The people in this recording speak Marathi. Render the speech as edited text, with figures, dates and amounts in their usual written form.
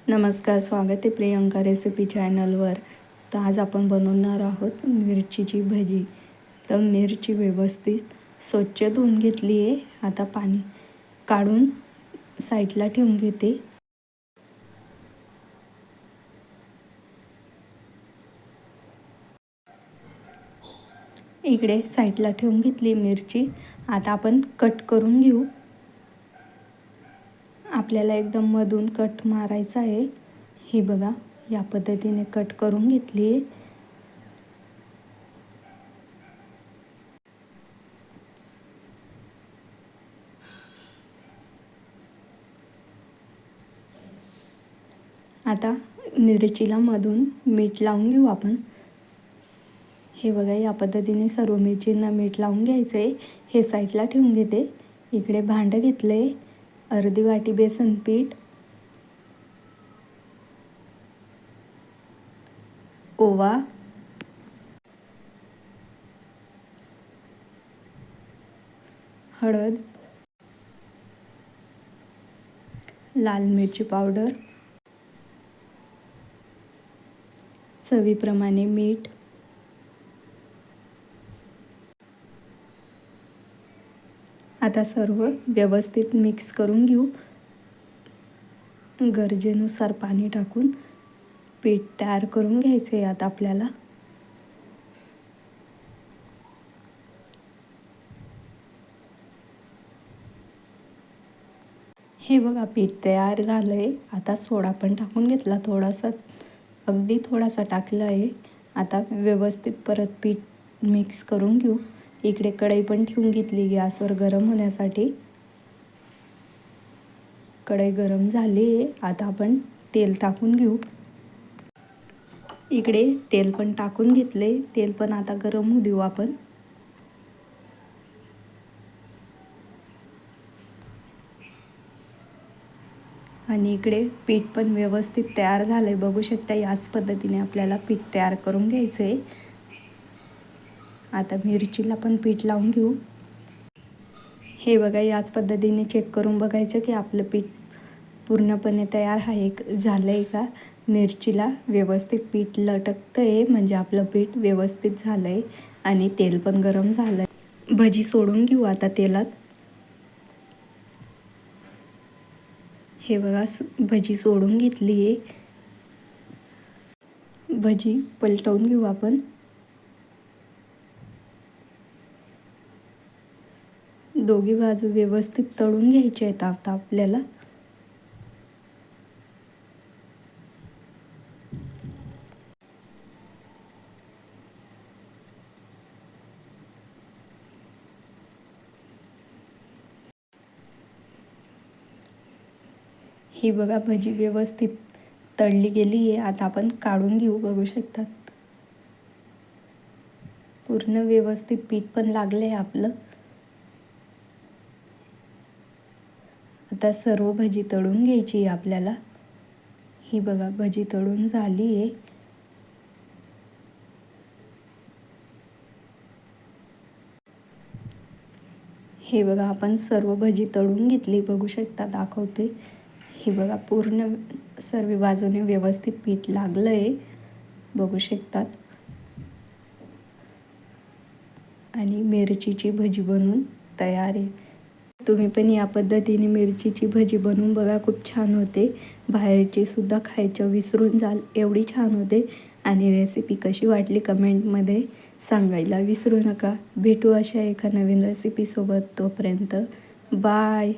नमस्कार, स्वागत आहे प्रियंका रेसिपी चॅनलवर. तर आज आपण बनवणार आहोत मिरचीची भजी. तर मिरची व्यवस्थित स्वच्छ धुवून घेतली आहे. आता पाणी काढून साईडला ठेवून घेते. इकडे साईडला ठेवून घेतली मिरची. आता आपण कट करून घेऊ. आपल्याला एकदम मधून कट मारायचा आहे. ही बघा, या पद्धतीने कट करून घेतली आहे. आता मिरचीला मधून मीठ लावून घेऊ आपण. हे बघा, या पद्धतीने सर्व मिरचींना मीठ लावून घ्यायचं आहे. हे साईडला ठेवून घेते. इकडे भांडं घेतलं आहे. अर्धी वाटी बेसन पीठ, ओवा, हळद, लाल मिरची पावडर, चवीप्रमाणे मीठ, आता सर्व व्यवस्थित मिक्स करून घेऊ. गरजेनुसार पाणी टाकून पीठ तयार करून घ्यायचे आहे आता आपल्याला. हे बघा, पीठ तयार झालं आहे. आता सोडा पण टाकून घेतला थोडासा, अगदी थोडासा टाकला आहे. आता व्यवस्थित परत पीठ मिक्स करून घेऊ. इकडे कढई पण ठेवून घेतली गॅसवर गरम होण्यासाठी. कढई गरम झाली आहे. आता आपण तेल टाकून घेऊ. इकडे तेल पण टाकून घेतले. तेल पण आता गरम होऊ देऊ आपण. आणि इकडे पीठ पण व्यवस्थित तयार झालं आहे. बघू शकता, याच पद्धतीने आपल्याला पीठ तयार करून घ्यायचं आहे. आता मिरचीला पण पीठ लावून घेऊ. हे बघा, याच पद्धतीने चेक करून बघायचं की आपलं पीठ पूर्णपणे तयार झालं आहे का. मिरचीला व्यवस्थित पीठ लटकतं आहे म्हणजे आपलं पीठ व्यवस्थित झालं आहे. आणि तेल पण गरम झालं आहे. भजी सोडून घेऊ आता तेलात. हे बघा, भजी सोडून घेतली आहे. भजी पलटवून घेऊ आपण. दोघी बाजू व्यवस्थित तळून घ्यायचे आहेत आता आपल्याला. ही बघा, भजी व्यवस्थित तळली गेली आहे. आता आपण काढून घेऊ. बघू शकतात, पूर्ण व्यवस्थित पीठ पण लागलं आहे आपलं. आता सर्व भजी तळून घ्यायची आहे आपल्याला. ही बघा, भजी तळून झाली आहे. हे बघा, आपण सर्व भजी तळून घेतली. बघू शकता, दाखवते. हे बघा, पूर्ण सर्व बाजूने व्यवस्थित पीठ लागलं आहे. बघू शकतात. आणि मिरचीची भजी बनवून तयार आहे. तुम्ही पण या पद्धतीने मिरचीची भजी बनवून बघा, खूप छान होते. बाहेरची सुद्धा खायचं विसरून जाल, एवढी छान होते. आणि रेसिपी कशी वाटली कमेंटमध्ये सांगायला विसरू नका. भेटू अशा एका नवीन रेसिपीसोबत. तोपर्यंत बाय.